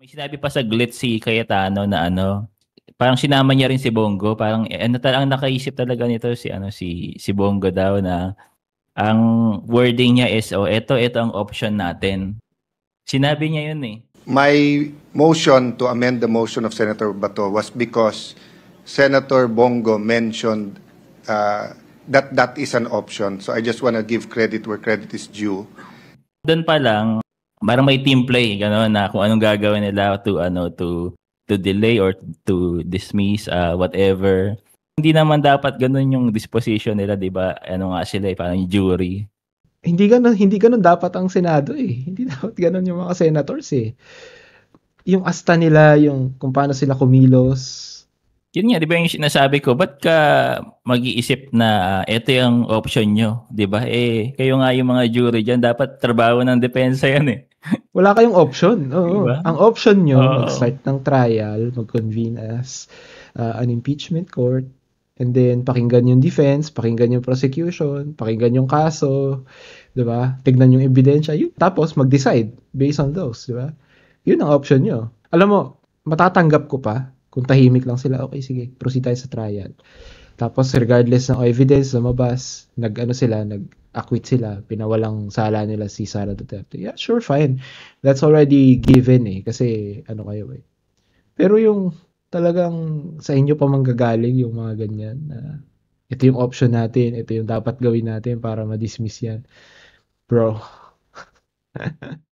May sinabi pa saglit si Cayetano na ano, parang sinama niya rin si Bongo, parang ano ang nakaisip talaga nito si ano si Bongo daw na ang wording niya is oh ito ang option natin. Sinabi niya yun eh. My motion to amend the motion of Senator Bato was because Senator Bongo mentioned that is an option. So I just want to give credit where credit is due. Doon pa lang, parang may team play, gano'n na kung anong gagawin nila to delay or to dismiss whatever. Hindi naman dapat gano'n yung disposition nila, 'di ba? Ano nga sila, parang jury. Hindi ganun dapat ang Senado eh. Hindi dapat ganun yung mga senators eh. Yung asta nila, yung kung paano sila kumilos. Yun nga, 'di ba yung sinasabi ko, ba't ka mag-iisip na ito yung option nyo, 'di ba? Kayo nga yung mga jury diyan, dapat trabaho ng depensa yan eh. Wala kayong option. Oo. Diba? Ang option nyo, Oo. mag-start ng trial, mag-convene as an impeachment court, and then pakinggan yung defense, pakinggan yung prosecution, pakinggan yung kaso, 'di ba? Tignan yung ebidensya, yun. Tapos mag-decide based on those, 'di ba? Yun ang option nyo. Alam mo, matatanggap ko pa kung tahimik lang sila. Okay, sige, proceed tayo sa trial. Tapos regardless ng evidence lumabas, nag-acquit sila, pinawalang sala nila si Sara Duterte. Yeah, sure, fine. That's already given eh, kasi ano kayo eh. Pero yung talagang sa inyo pa manggagaling yung mga ganyan na ito yung option natin, ito yung dapat gawin natin para ma-dismiss yan. Bro.